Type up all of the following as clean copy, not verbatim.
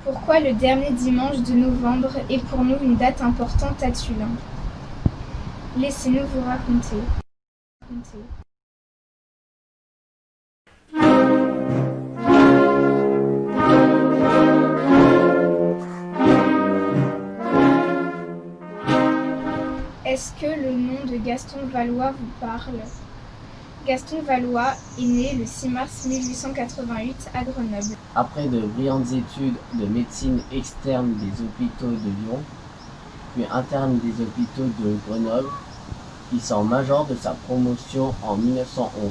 Pourquoi le dernier dimanche de novembre est pour nous une date importante à Tullin? Laissez-nous vous raconter. Est-ce que le nom de Gaston Valois vous parle? Gaston Valois est né le 6 mars 1888 à Grenoble. Après de brillantes études de médecine externe des hôpitaux de Lyon, puis interne des hôpitaux de Grenoble, il sort major de sa promotion en 1911.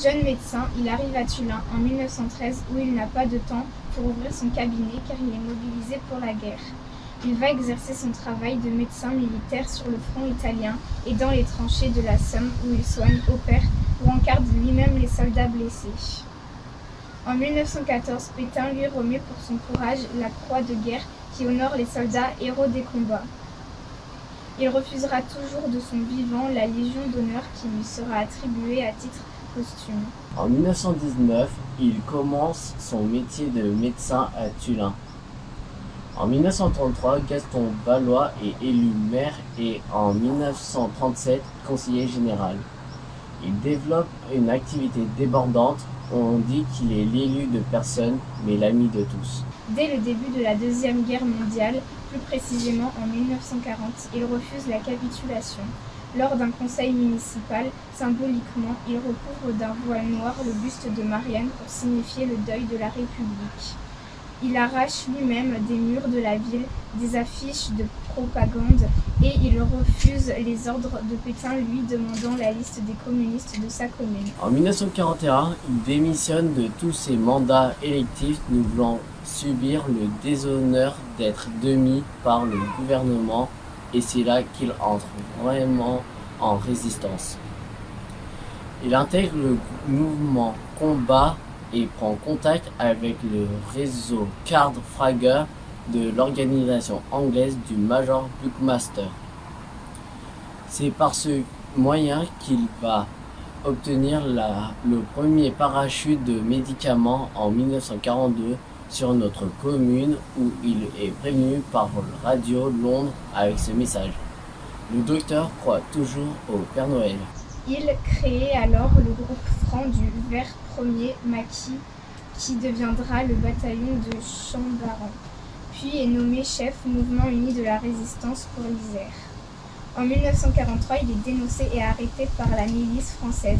Jeune médecin, il arrive à Tullin en 1913 où il n'a pas de temps pour ouvrir son cabinet car il est mobilisé pour la guerre. Il va exercer son travail de médecin militaire sur le front italien et dans les tranchées de la Somme où il soigne, opère ou encarde lui-même les soldats blessés. En 1914, Pétain lui remet pour son courage la croix de guerre qui honore les soldats héros des combats. Il refusera toujours de son vivant la Légion d'honneur qui lui sera attribuée à titre posthume. En 1919, il commence son métier de médecin à Tullin. En 1933, Gaston Valois est élu maire et en 1937, conseiller général. Il développe une activité débordante. On dit qu'il est l'élu de personne, mais l'ami de tous. Dès le début de la Deuxième Guerre mondiale, plus précisément en 1940, il refuse la capitulation. Lors d'un conseil municipal, symboliquement, il recouvre d'un voile noir le buste de Marianne pour signifier le deuil de la République. Il arrache lui-même des murs de la ville des affiches de propagande et il refuse les ordres de Pétain lui demandant la liste des communistes de sa commune. En 1941, il démissionne de tous ses mandats électifs, ne voulant subir le déshonneur d'être démis par le gouvernement, et c'est là qu'il entre vraiment en résistance. Il intègre le mouvement Combat et prend contact avec le réseau Card-Fragger de l'organisation anglaise du Major Buckmaster. C'est par ce moyen qu'il va obtenir le premier parachute de médicaments en 1942 sur notre commune où il est prévenu par Radio Londres avec ce message. Le docteur croit toujours au Père Noël. Il crée alors le groupe franc du Vert Ier Maquis qui deviendra le bataillon de Chambaran, puis est nommé chef mouvement uni de la résistance pour l'Isère. En 1943, il est dénoncé et arrêté par la milice française,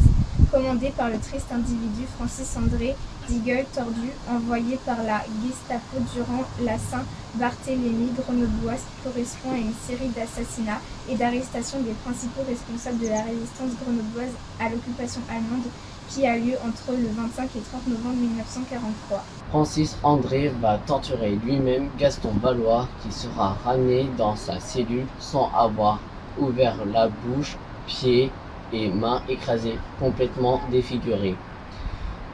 commandée par le triste individu Francis-André Digueul Tordu, envoyé par la Gestapo durant la Saint-Barthélemy grenobloise qui correspond à une série d'assassinats et d'arrestations des principaux responsables de la résistance grenobloise à l'occupation allemande qui a lieu entre le 25 et 30 novembre 1943. Francis André va torturer lui-même Gaston Valois qui sera ramené dans sa cellule sans avoir ouvert la bouche, pieds et mains écrasés, complètement défigurés.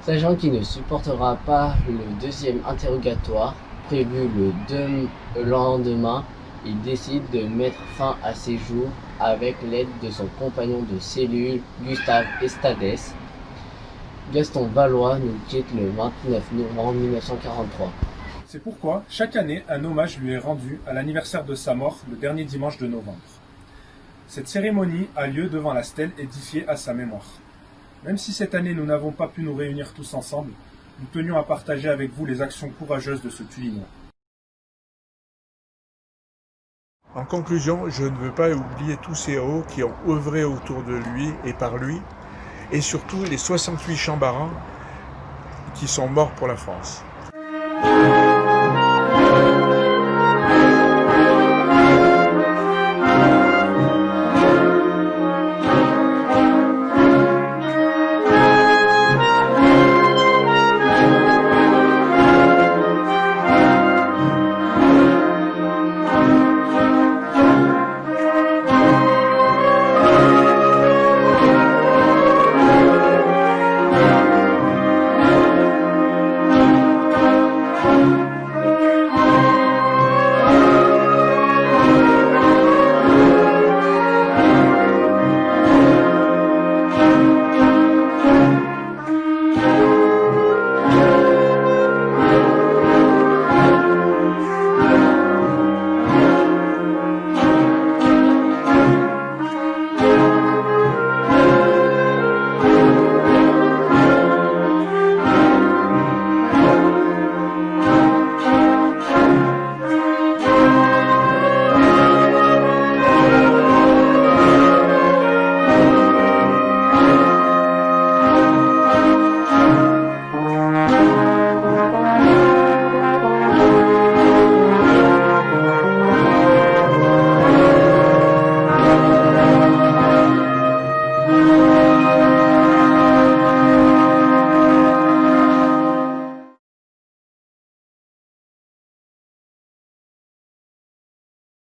Sachant qu'il ne supportera pas le deuxième interrogatoire, prévu le lendemain, il décide de mettre fin à ses jours avec l'aide de son compagnon de cellule, Gustave Estades. Gaston Valois nous quitte le 29 novembre 1943. C'est pourquoi, chaque année, un hommage lui est rendu à l'anniversaire de sa mort, le dernier dimanche de novembre. Cette cérémonie a lieu devant la stèle édifiée à sa mémoire. Même si cette année nous n'avons pas pu nous réunir tous ensemble, nous tenions à partager avec vous les actions courageuses de ce Tullinois. En conclusion, je ne veux pas oublier tous ces héros qui ont œuvré autour de lui et par lui, et surtout les 68 chambarans qui sont morts pour la France.